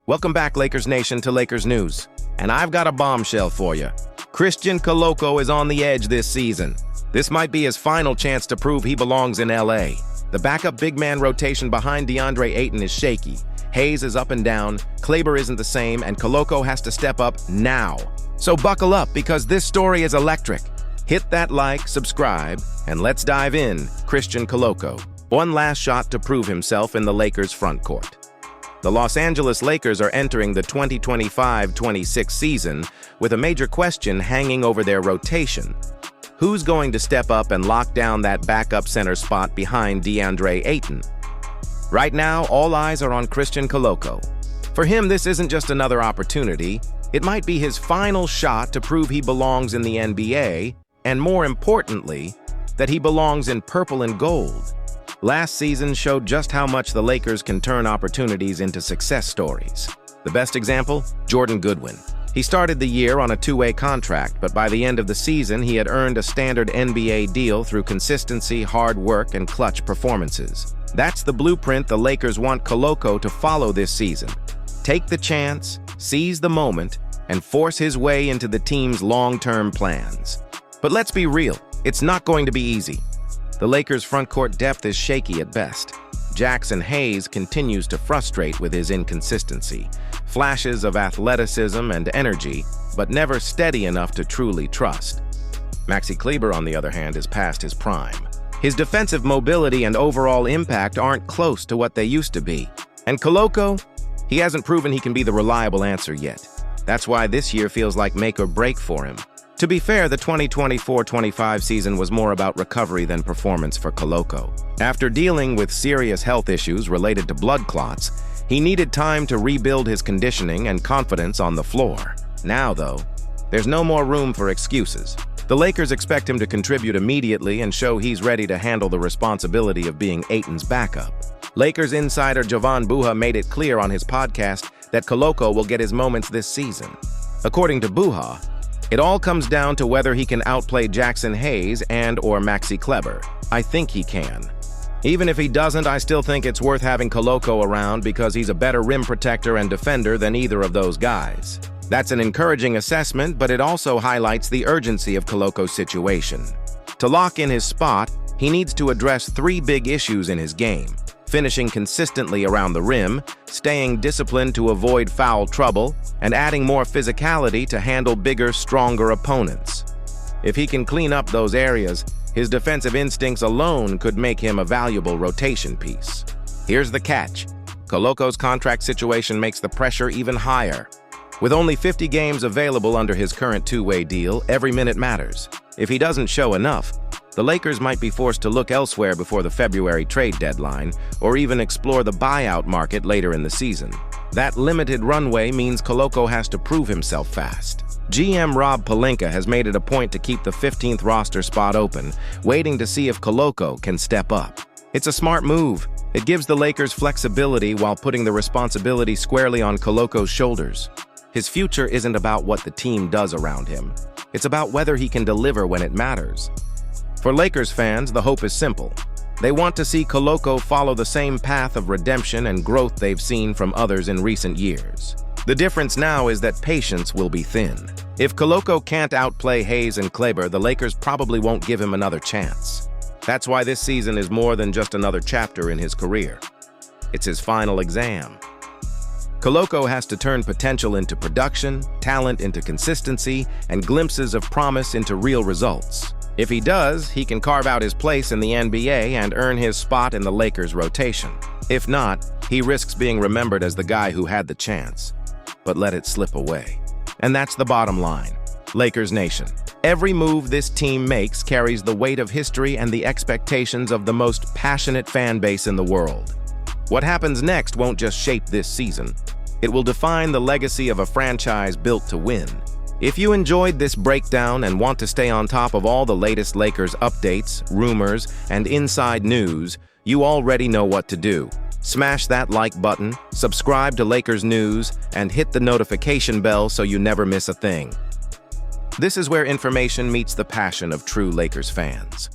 Welcome back, Lakers Nation, to Lakers News. And I've got a bombshell for you. Christian Koloko is on the edge this season. This might be his final chance to prove he belongs in LA. The backup big man rotation behind Deandre Ayton is shaky. Hayes is up and down, Kleber isn't the same, and Koloko has to step up now. So buckle up, because this story is electric. Hit that like, subscribe, and let's dive in. Christian Koloko, one last shot to prove himself in the Lakers' front court. The Los Angeles Lakers are entering the 2025-26 season with a major question hanging over their rotation. Who's going to step up and lock down that backup center spot behind Deandre Ayton? Right now, all eyes are on Christian Koloko. For him, this isn't just another opportunity. It might be his final shot to prove he belongs in the NBA, and more importantly, that he belongs in purple and gold. Last season showed just how much the Lakers can turn opportunities into success stories. The best example? Jordan Goodwin. He started the year on a two-way contract, but by the end of the season, he had earned a standard NBA deal through consistency, hard work, and clutch performances. That's the blueprint the Lakers want Koloko to follow this season. Take the chance, seize the moment, and force his way into the team's long-term plans. But let's be real, it's not going to be easy. The Lakers' front court depth is shaky at best. Jaxson Hayes continues to frustrate with his inconsistency. Flashes of athleticism and energy, but never steady enough to truly trust. Maxi Kleber, on the other hand, is past his prime. His defensive mobility and overall impact aren't close to what they used to be. And Koloko? He hasn't proven he can be the reliable answer yet. That's why this year feels like make or break for him. To be fair, the 2024-25 season was more about recovery than performance for Koloko. After dealing with serious health issues related to blood clots, he needed time to rebuild his conditioning and confidence on the floor. Now, though, there's no more room for excuses. The Lakers expect him to contribute immediately and show he's ready to handle the responsibility of being Ayton's backup. Lakers insider Jovan Buha made it clear on his podcast that Koloko will get his moments this season. According to Buha, it all comes down to whether he can outplay Jaxson Hayes and/or Maxi Kleber. I think he can. Even if he doesn't, I still think it's worth having Koloko around because he's a better rim protector and defender than either of those guys. That's an encouraging assessment, but it also highlights the urgency of Koloko's situation. To lock in his spot, he needs to address three big issues in his game: finishing consistently around the rim, staying disciplined to avoid foul trouble, and adding more physicality to handle bigger, stronger opponents. If he can clean up those areas, his defensive instincts alone could make him a valuable rotation piece. Here's the catch. Koloko's contract situation makes the pressure even higher. With only 50 games available under his current two-way deal, every minute matters. If he doesn't show enough, the Lakers might be forced to look elsewhere before the February trade deadline, or even explore the buyout market later in the season. That limited runway means Koloko has to prove himself fast. GM Rob Pelinka has made it a point to keep the 15th roster spot open, waiting to see if Koloko can step up. It's a smart move. It gives the Lakers flexibility while putting the responsibility squarely on Koloko's shoulders. His future isn't about what the team does around him. It's about whether he can deliver when it matters. For Lakers fans, the hope is simple. They want to see Koloko follow the same path of redemption and growth they've seen from others in recent years. The difference now is that patience will be thin. If Koloko can't outplay Hayes and Kleber, the Lakers probably won't give him another chance. That's why this season is more than just another chapter in his career. It's his final exam. Koloko has to turn potential into production, talent into consistency, and glimpses of promise into real results. If he does, he can carve out his place in the NBA and earn his spot in the Lakers' rotation. If not, he risks being remembered as the guy who had the chance, but let it slip away. And that's the bottom line. Lakers Nation, every move this team makes carries the weight of history and the expectations of the most passionate fan base in the world. What happens next won't just shape this season. It will define the legacy of a franchise built to win. If you enjoyed this breakdown and want to stay on top of all the latest Lakers updates, rumors, and inside news, you already know what to do. Smash that like button, subscribe to Lakers News, and hit the notification bell so you never miss a thing. This is where information meets the passion of true Lakers fans.